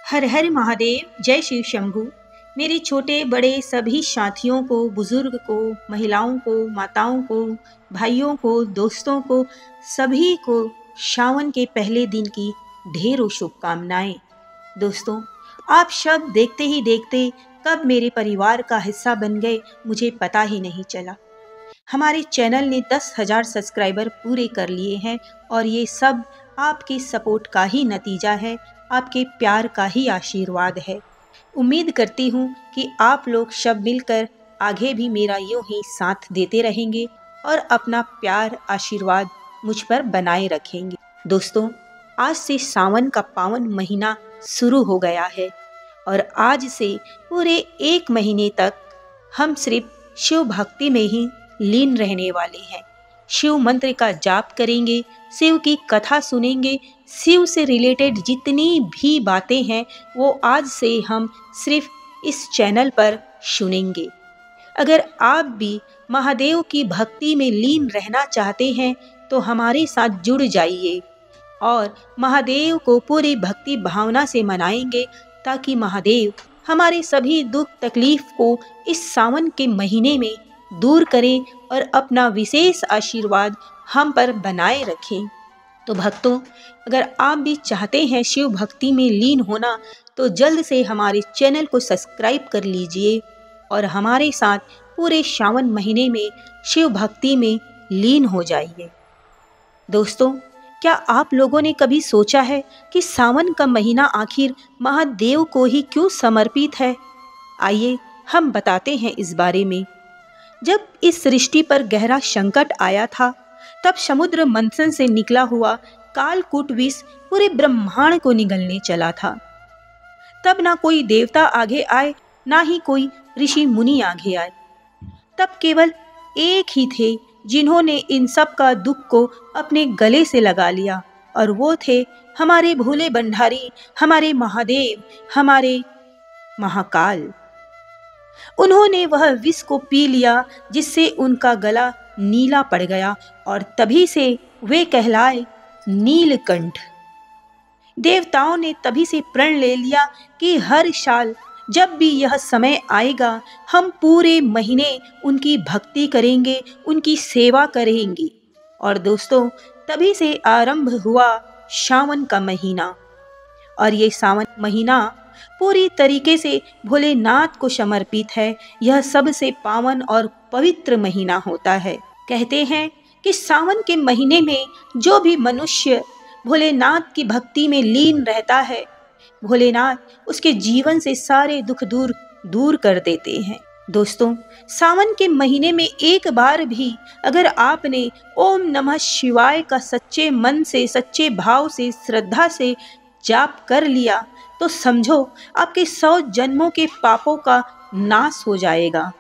हर हर महादेव। जय शिव शंभू। मेरे छोटे बड़े सभी साथियों को, बुजुर्ग को, महिलाओं को, माताओं को, भाइयों को, दोस्तों को, सभी को सावन के पहले दिन की ढेरों शुभकामनाएं। दोस्तों, आप सब देखते ही देखते कब मेरे परिवार का हिस्सा बन गए मुझे पता ही नहीं चला। हमारे चैनल ने 10,000 सब्सक्राइबर पूरे कर लिए हैं और ये सब आपके सपोर्ट का ही नतीजा है, आपके प्यार का ही आशीर्वाद है। उम्मीद करती हूँ कि आप लोग सब मिलकर आगे भी मेरा यूं ही साथ देते रहेंगे और अपना प्यार आशीर्वाद मुझ पर बनाए रखेंगे। दोस्तों, आज से सावन का पावन महीना शुरू हो गया है और आज से पूरे 1 महीने तक हम सिर्फ शिव भक्ति में ही लीन रहने वाले हैं। शिव मंत्र का जाप करेंगे, शिव की कथा सुनेंगे, शिव से रिलेटेड जितनी भी बातें हैं वो आज से हम सिर्फ इस चैनल पर सुनेंगे। अगर आप भी महादेव की भक्ति में लीन रहना चाहते हैं तो हमारे साथ जुड़ जाइए और महादेव को पूरी भक्ति भावना से मनाएंगे ताकि महादेव हमारे सभी दुख तकलीफ को इस सावन के महीने में दूर करें और अपना विशेष आशीर्वाद हम पर बनाए रखें। तो भक्तों, अगर आप भी चाहते हैं शिव भक्ति में लीन होना तो जल्द से हमारे चैनल को सब्सक्राइब कर लीजिए और हमारे साथ पूरे सावन महीने में शिव भक्ति में लीन हो जाइए। दोस्तों, क्या आप लोगों ने कभी सोचा है कि सावन का महीना आखिर महादेव को ही क्यों समर्पित है? आइए हम बताते हैं इस बारे में। जब इस सृष्टि पर गहरा संकट आया था तब समुद्र मंथन से निकला हुआ कालकूट विष पूरे ब्रह्मांड को निगलने चला था। तब ना कोई देवता आगे आए, ना ही कोई ऋषि मुनि आगे आए। तब केवल एक ही थे जिन्होंने इन सब का दुख को अपने गले से लगा लिया और वो थे हमारे भोले भंडारी, हमारे महादेव, हमारे महाकाल। उन्होंने वह विष को पी लिया जिससे उनका गला नीला पड़ गया और तभी से वे कहलाए नीलकंठ। देवताओं ने तभी से प्रण ले लिया कि हर साल जब भी यह समय आएगा हम पूरे महीने उनकी भक्ति करेंगे, उनकी सेवा करेंगे। और दोस्तों, तभी से आरंभ हुआ सावन का महीना और ये सावन महीना पूरी तरीके से भोलेनाथ को समर्पित है। यह सबसे पावन और पवित्र महीना होता है। कहते हैं कि सावन के महीने में जो भी मनुष्य भोलेनाथ की भक्ति में लीन रहता है, भोलेनाथ उसके जीवन से सारे दुख दूर कर देते हैं। दोस्तों, सावन के महीने में एक बार भी अगर आपने ओम नमः शिवाय का सच्चे मन से, सच्चे भाव से, श्रद्धा से जाप कर लिया तो समझो आपके 100 जन्मों के पापों का नाश हो जाएगा।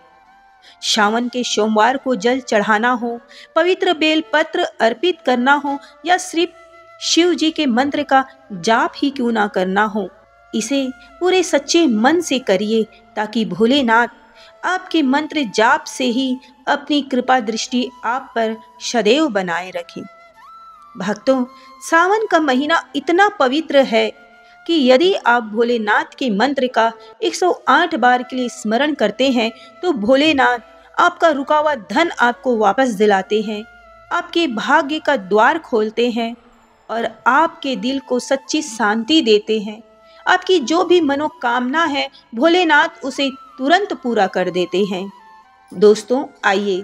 सावन के सोमवार को जल चढ़ाना हो, पवित्र बेल पत्र अर्पित करना हो या सिर्फ शिव जी के मंत्र का जाप ही क्यों ना करना हो, इसे पूरे सच्चे मन से करिए ताकि भोलेनाथ आपके मंत्र जाप से ही अपनी कृपा दृष्टि आप पर सदैव बनाए रखें। भक्तों, सावन का महीना इतना पवित्र है कि यदि आप भोलेनाथ के मंत्र का 108 बार के लिए स्मरण करते हैं तो भोलेनाथ आपका रुका हुआ धन आपको वापस दिलाते हैं, आपके भाग्य का द्वार खोलते हैं और आपके दिल को सच्ची शांति देते हैं। आपकी जो भी मनोकामना है भोलेनाथ उसे तुरंत पूरा कर देते हैं। दोस्तों, आइए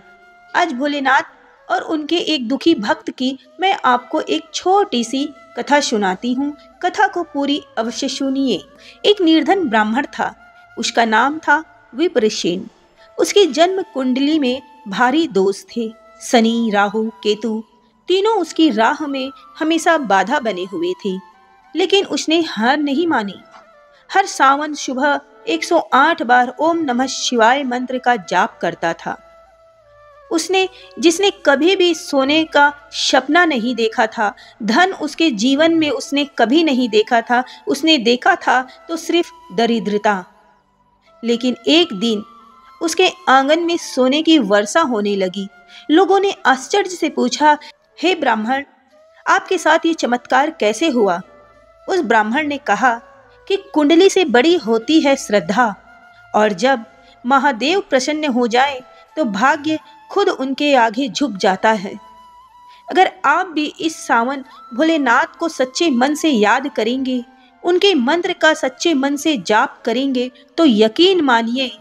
आज भोलेनाथ और उनके एक दुखी भक्त की मैं आपको एक छोटी सी कथा सुनाती हूँ। कथा को पूरी अवश्य सुनिए। एक निर्धन ब्राह्मण था, उसका नाम था विप्रसेन। उसकी जन्म कुंडली में भारी दोष थे। शनि, राहु, केतु तीनों उसकी राह में हमेशा बाधा बने हुए थे, लेकिन उसने हार नहीं मानी। हर सावन सुबह 108 बार ओम नमः शिवाय मंत्र का जाप करता था। जिसने कभी भी सोने का सपना नहीं देखा था, धन उसके जीवन में उसने कभी नहीं देखा था, उसने देखा था तो सिर्फ दरिद्रता। लेकिन एक दिन उसके आंगन में सोने की वर्षा होने लगी। लोगों ने आश्चर्य से पूछा, हे ब्राह्मण, आपके साथ ये चमत्कार कैसे हुआ? उस ब्राह्मण ने कहा कि कुंडली से बड़ी होती है श्रद्धा, और जब महादेव प्रसन्न हो जाए तो भाग्य खुद उनके आगे झुक जाता है। अगर आप भी इस सावन भोलेनाथ को सच्चे मन से याद करेंगे, उनके मंत्र का सच्चे मन से जाप करेंगे, तो यकीन मानिए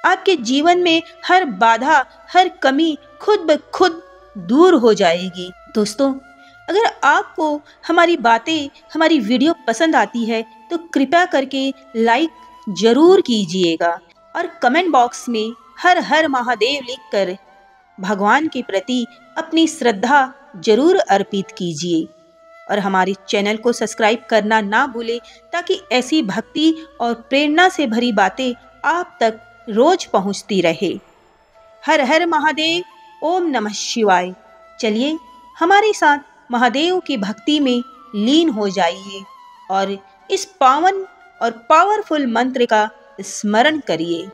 आपके जीवन में हर बाधा, हर कमी खुद ब खुद दूर हो जाएगी। दोस्तों, अगर आपको हमारी बातें, हमारी वीडियो पसंद आती है तो कृपया करके लाइक जरूर कीजिएगा और कमेंट बॉक्स में हर हर महादेव लिखकर भगवान के प्रति अपनी श्रद्धा जरूर अर्पित कीजिए और हमारे चैनल को सब्सक्राइब करना ना भूलें, ताकि ऐसी भक्ति और प्रेरणा से भरी बातें आप तक रोज पहुंचती रहे। हर हर महादेव, ओम नमः शिवाय। चलिए हमारे साथ महादेव की भक्ति में लीन हो जाइए और इस पावन और पावरफुल मंत्र का स्मरण करिए।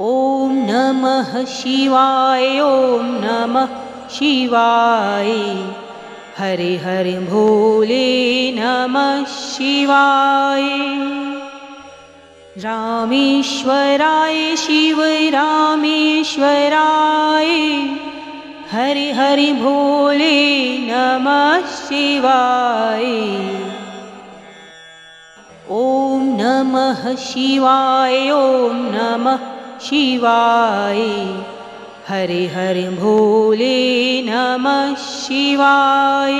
ओम नमः शिवाय, ओम नमः शिवाय। हरे हरे भोले नमः शिवाय। रामेश्वराय शिव रामेश्वराय। हरे हरे भोले नमः शिवाय। ओम नमः शिवाय, ओम नमः शिवाय। हरे हरे भोले नमः शिवाय।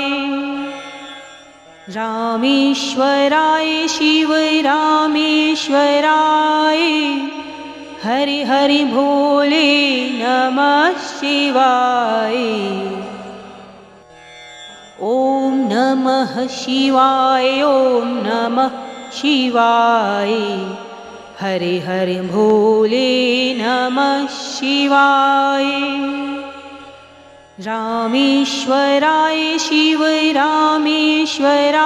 रामेश्वराय शिव रामेश्वराय। हरे हरे भोले नमः शिवाय। ओम नमः शिवाय, ओम नमः शिवाय। हरे हरे भोले नमः शिवाय। रामेश्वराय शिव रामेश्वराय।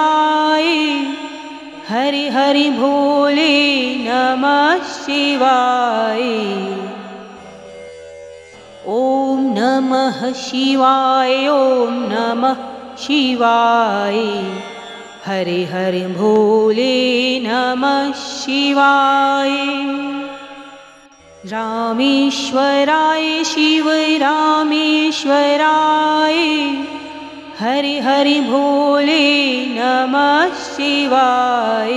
हरे हरे भोले नमः शिवाय। ओम नमः शिवाय, ओम नमः शिवाय। हरे हरे भोले नमः शिवाय। रामेश्वराय शिव रामेश्वराय। हरे हरे भोले नमः शिवाय।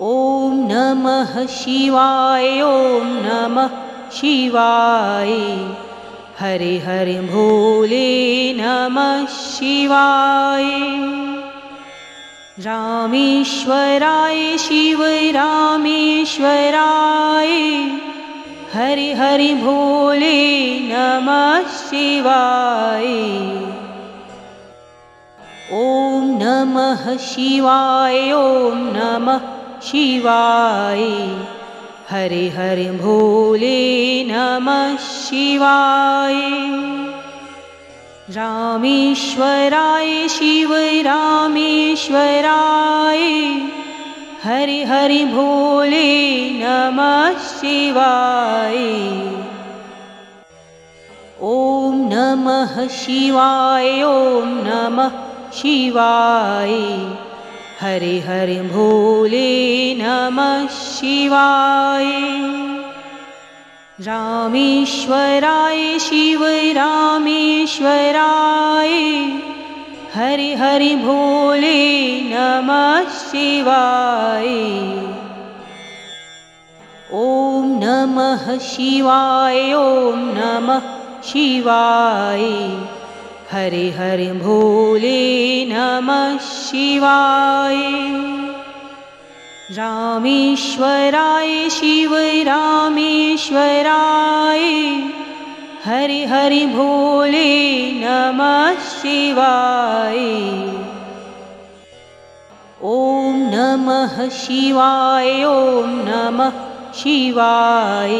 ओम नमः शिवाय, ओम नमः शिवाय। हरे हरे भोले नमः शिवाय। रामेश्वराय शिव रामेश्वराय। हरे हरे भोले नमः शिवाय। ओम नमः शिवाय, ओम नमः शिवाय। हरे हरे भोले नमः शिवाय। रामेश्वराय शिव रामेश्वराय। हरे हरे भोले नमः शिवाय। ओम नमः शिवाय, ओम नमः शिवाय। हरे हरे भोले नमः शिवाय। रामेश्वराय शिव रामेश्वराय। हरे हरे भोले नमः शिवाय। ओम नमः शिवाय, ओम नमः शिवाय। हरे हरे भोले नमः शिवाय। रामेश्वराय शिव रामेश्वराय। हरे हरे भोले नमः शिवाय। ओम नमः शिवाय, ओम नमः शिवाय।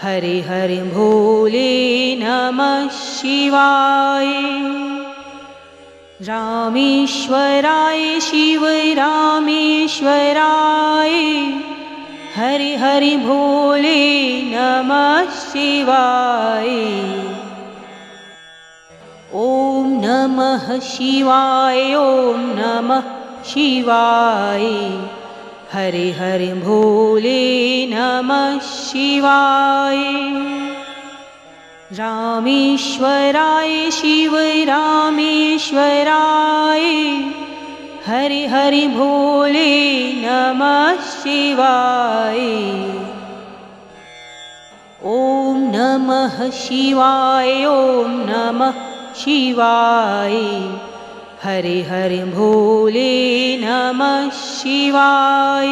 हरे हरे भोले नमः शिवाय। रामेश्वराय शिव रामेश्वराय। हरे हरे भोले नमः शिवाय। ॐ नमः शिवाय, ॐ नमः शिवाय। हरे हरे भोले नमः शिवाय। रामेश्वराय शिव रामेश्वराय। हरे हरे भोले नमः शिवाय। ॐ नमः शिवाय, ॐ नमः शिवाय। हरे हरे भोले नमः शिवाय।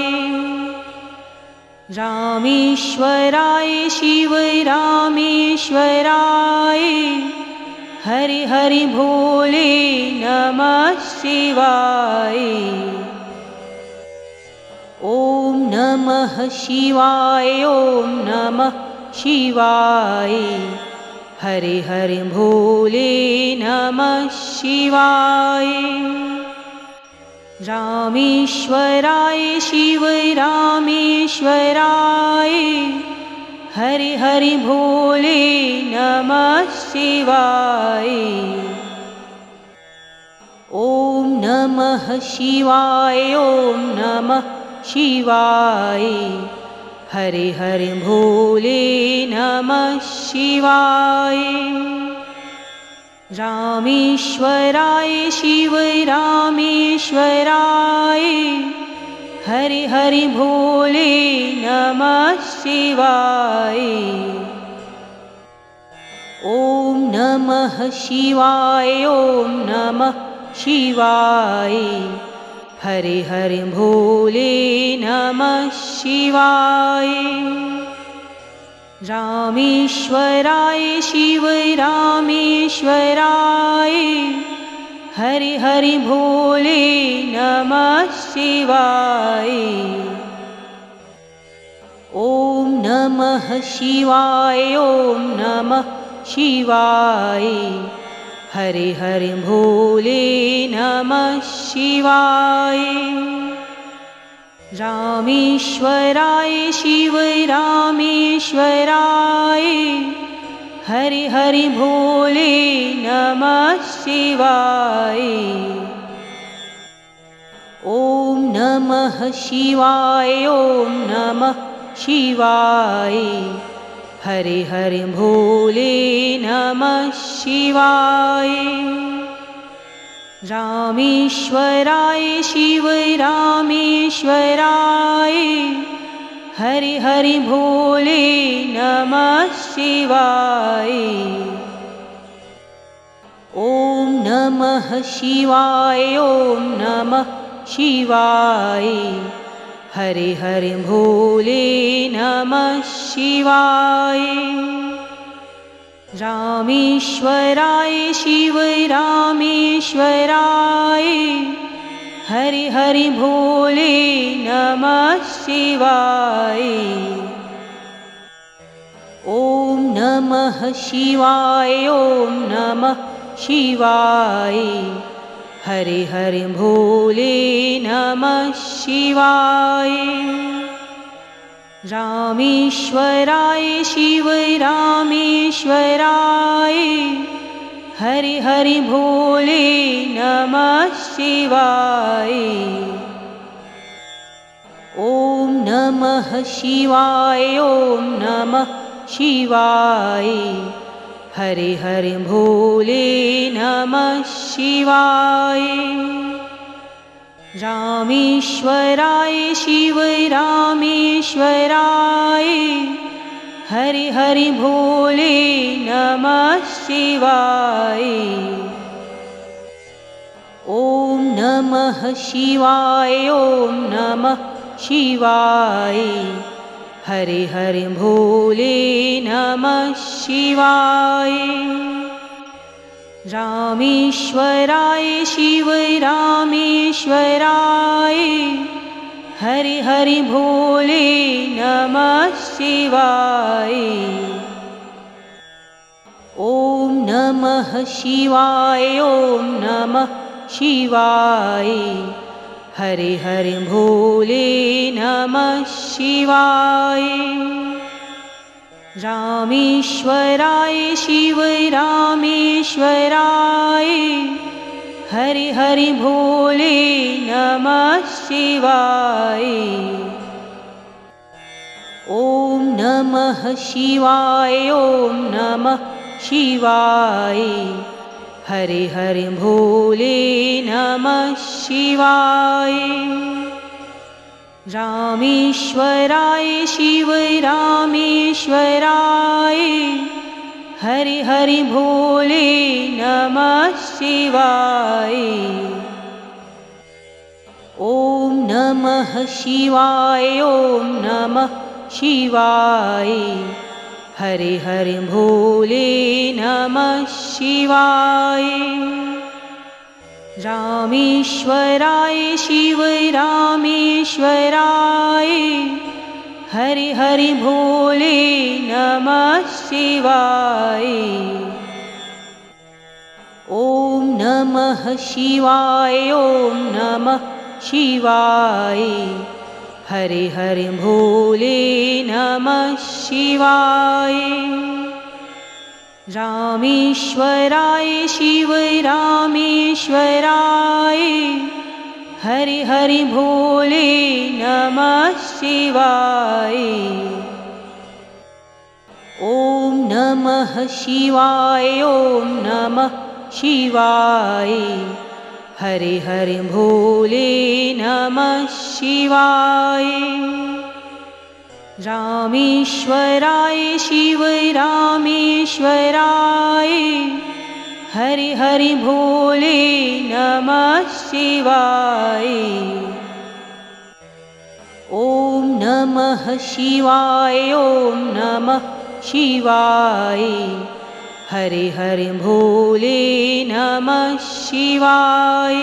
रामेश्वराय शिव रामेश्वराय। हरे हरे भोले नमः शिवाय। ॐ नमः शिवाय, ॐ नमः शिवाय। हरे हरे भोले नमः शिवाय। रामेश्वराय शिव रामेश्वराय। हरे हरे भोले नमः शिवाय। ॐ नमः शिवाय, ॐ नमः शिवाय। हरे हरे भोले नमः शिवाय। रामेश्वराय शिव रामेश्वराय। हरे हरे भोले नमः शिवाय। ॐ नमः शिवाय, ॐ नमः शिवाय। हरे हरे भोले नमः शिवाय। रामेश्वराय शिव रामेश्वराय। हरे हरे भोले नमः शिवाय। ॐ नमः शिवाय, ॐ नमः शिवाय। हरे हरे भोले नमः शिवाय। रामेश्वराय शिव रामेश्वराय। हरे हरे भोले नमः शिवाय। ॐ नमः शिवाय, ॐ नमः शिवाय। हरे हरे भोले नमः शिवाय। रामेश्वराय शिव रामेश्वराय। हरे हरे भोले नमः शिवाय। ॐ नमः शिवाय, ॐ नमः शिवाय। हरे हरे भोले नमः शिवाय। रामेश्वराय शिव रामेश्वराय। हरे हरे भोले नमः शिवाय। ॐ नमः शिवाय, ॐ नमः शिवाय। हरे हरे भोले नमः शिवाय। रामेश्वराय शिव रामेश्वराय। हरे हरे भोले नमः शिवाय। ॐ नमः शिवाय, ॐ नमः शिवाय। हरे हरे भोले नमः शिवाय। रामेश्वराय शिव रामेश्वराय। हरे हरे भोले नमः शिवाय। ॐ नमः शिवाय, ॐ नमः शिवाय। हरे हरे भोले नमः शिवाय। रामेश्वराय शिव रामेश्वराय। हरे हरे भोले नमः शिवाय। ॐ नमः शिवाय, ॐ नमः शिवाय। हरे हरे भोले नमः शिवाय। रामेश्वराय शिव रामेश्वराय, हरि हरि भोले नमः शिवाय। ॐ नमः शिवाय, ॐ नमः शिवाय, हरि हरि भोले नमः शिवाय। रामेश्वराय शिव रामेश्वराय, हरि हरि भोले नमः शिवाय। ॐ नमः शिवाय, ॐ नमः शिवाय, हरि हरि भोले नमः शिवाय। रामेश्वराय शिव रामेश्वराय, हरि हरि भोले नमः शिवाय। ॐ नमः शिवाय, ॐ नमः शिवाय, हरि हरि भोले नमः शिवाय। रामेश्वराय शिव रामेश्वराय, हरि हरि भोले नमः शिवाय। ॐ नमः शिवाय, ॐ नमः शिवाय, हरि हरि भोले नमः शिवाय। रामेश्वराय शिव रामेश्वराय, हरि हरि भोले नमः शिवाय। ॐ नमः शिवाय, ॐ नमः शिवाय, हरि हरि भोले नमः शिवाय।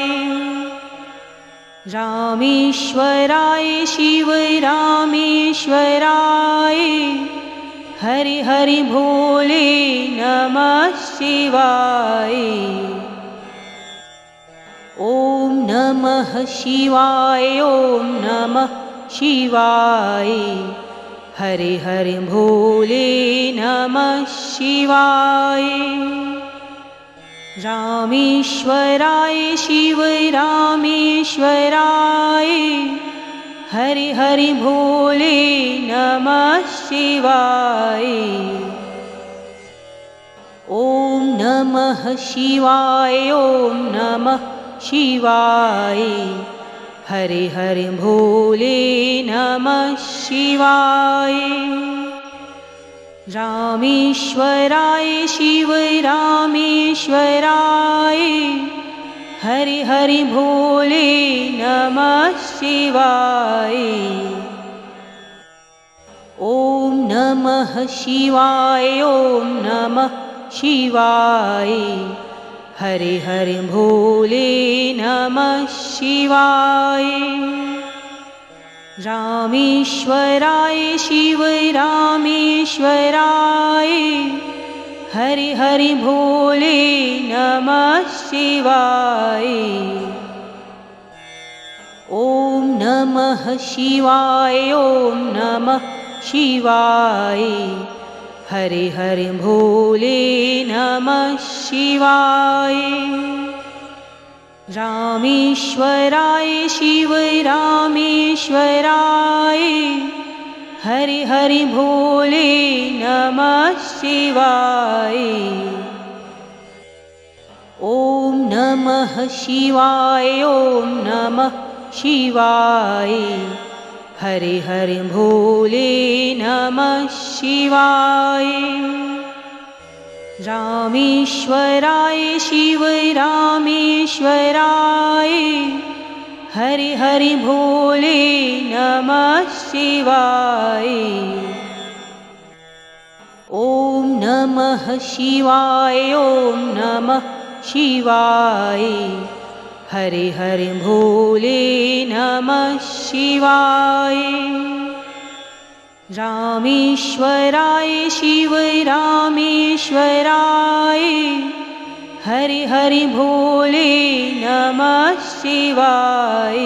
रामेश्वराय शिव रामेश्वराय, हरि हरि भोले नमः शिवाय। ॐ नमः शिवाय, ॐ नमः शिवाय, हरि हरि भोले नमः शिवाय। रामेश्वराय शिव रामेश्वराय, हरि हरि भोले नमः शिवाय। ॐ नमः शिवाय, ॐ नमः शिवाय, हरि हरि भोले नमः शिवाय। रामेश्वराय शिव रामेश्वराय, हरि हरि भोले नमः शिवाय। ॐ नमः शिवाय, ॐ नमः शिवाय, हरि हरि भोले नमः शिवाय। रामेश्वराय शिव रामेश्वराय, हरि हरि भोले नमः शिवाय। ॐ नमः शिवाय, ॐ नमः शिवाय, हरि हरि भोले नमः शिवाय। रामेश्वराय शिव रामेश्वराय, हरि हरि भोले नमः शिवाय। ॐ नमः शिवाय, ॐ नमः शिवाय, हरि हरि भोले नमः शिवाय। रामेश्वराय शिव रामेश्वराय, हरि हरि भोले नमः शिवाय। ॐ नमः शिवाय, ॐ नमः शिवाय, हरि हरि भोले नमः शिवाय। रामेश्वराय शिव रामेश्वराय, हरि हरि भोले नमः शिवाय।